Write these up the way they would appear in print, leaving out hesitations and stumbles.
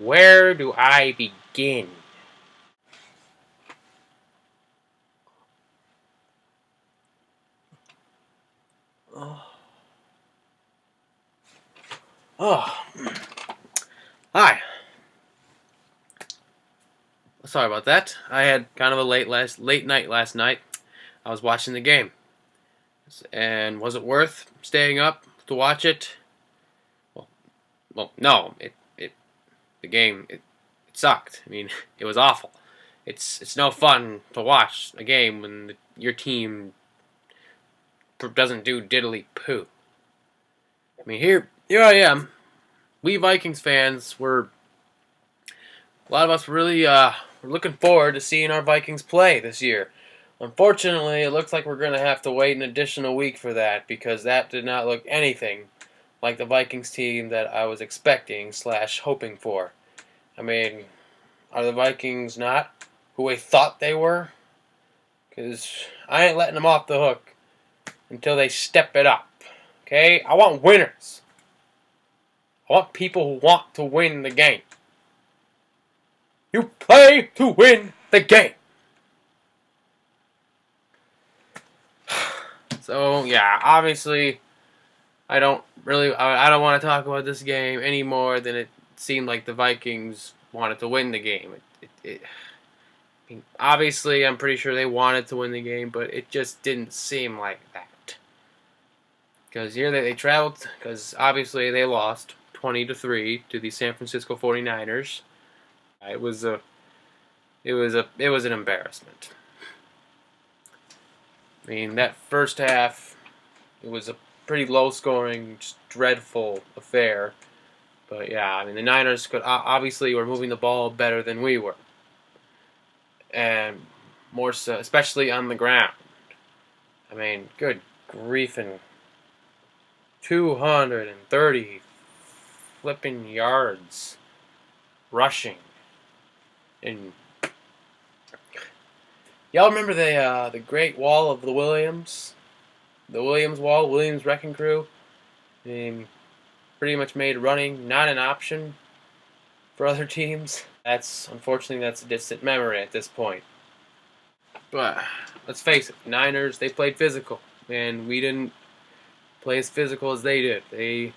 Where do I begin? Oh, hi. Sorry about that. I had kind of a late night last night. I was watching the game, and was it worth staying up to watch it? Well, no. The game it sucked. I mean, it was awful. It's no fun to watch a game when your team doesn't do diddly poo. I mean, here I am. We Vikings fans were a lot of us really were looking forward to seeing our Vikings play this year. Unfortunately, it looks like we're going to have to wait an additional week for that because that did not look anything like the Vikings team that I was expecting / hoping for. I mean, are the Vikings not who we thought they were? Because I ain't letting them off the hook until they step it up. Okay? I want winners. I want people who want to win the game. You play to win the game. So, yeah, obviously, I don't want to talk about this game any more than it seemed like the Vikings wanted to win the game. I mean, obviously, I'm pretty sure they wanted to win the game, but it just didn't seem like that. Because here they traveled, because obviously they lost 20-3 to the San Francisco 49ers. It was an embarrassment. I mean, that first half, it was a pretty low-scoring, just dreadful affair. But yeah, I mean, the Niners obviously were moving the ball better than we were, and more so, especially on the ground. I mean, good grief, and 230 flipping yards rushing. And y'all remember the Great Wall of the Williams? The Williams Wall, Williams Wrecking Crew? I mean, pretty much made running not an option for other teams. Unfortunately, that's a distant memory at this point. But let's face it, the Niners, they played physical, and we didn't play as physical as they did. They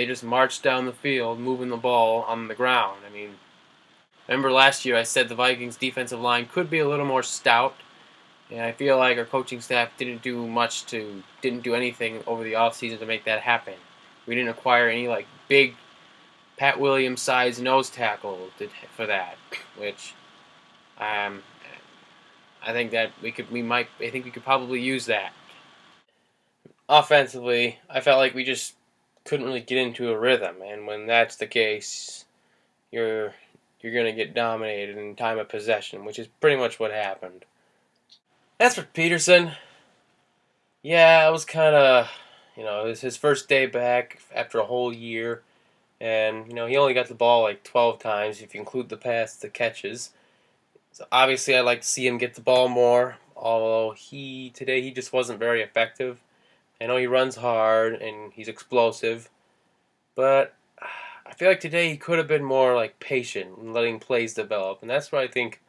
just marched down the field, moving the ball on the ground. I mean, remember last year I said the Vikings defensive line could be a little more stout, and I feel like our coaching staff didn't do anything over the offseason to make that happen. We didn't acquire any like big Pat Williams size nose tackle for that, which I think that I think we could probably use that. Offensively, I felt like we just couldn't really get into a rhythm, and when that's the case, you're going to get dominated in time of possession, which is pretty much what happened. As for Peterson, yeah, it was kind of, it was his first day back after a whole year, and, he only got the ball like 12 times if you include the catches. So obviously I'd like to see him get the ball more, although today he just wasn't very effective. I know he runs hard and he's explosive, but I feel like today he could have been more like patient and letting plays develop, and that's where I think,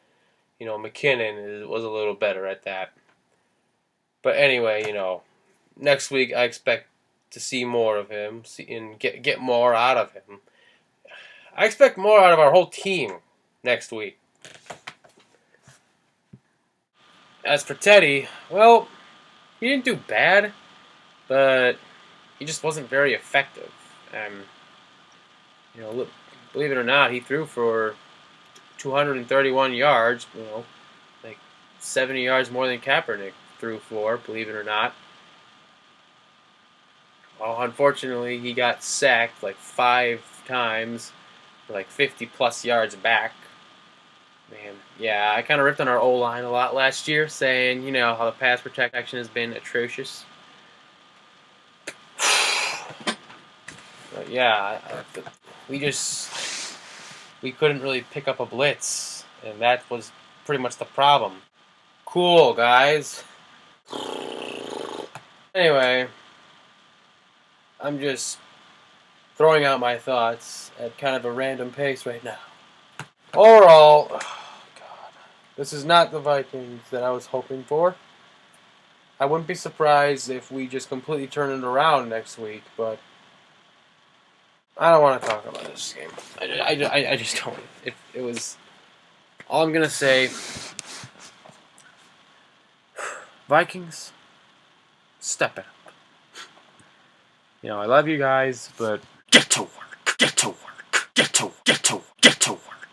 McKinnon was a little better at that. But anyway, next week I expect to see more of him and get more out of him. I expect more out of our whole team next week. As for Teddy, well, he didn't do bad, but he just wasn't very effective. Believe it or not, he threw for 231 yards, like 70 yards more than Kaepernick threw for, believe it or not. Well, unfortunately, he got sacked like 5 times for like 50-plus yards back. Man, yeah, I kind of ripped on our O-line a lot last year, saying, how the pass protection has been atrocious. But yeah, we couldn't really pick up a blitz, and that was pretty much the problem. Cool, guys. Anyway, I'm just throwing out my thoughts at kind of a random pace right now. Overall, oh God, this is not the Vikings that I was hoping for. I wouldn't be surprised if we just completely turn it around next week, but I don't want to talk about this game. I just don't. It was all I'm gonna say. Vikings, step it up. I love you guys, but get to work. Get to work. Get to work.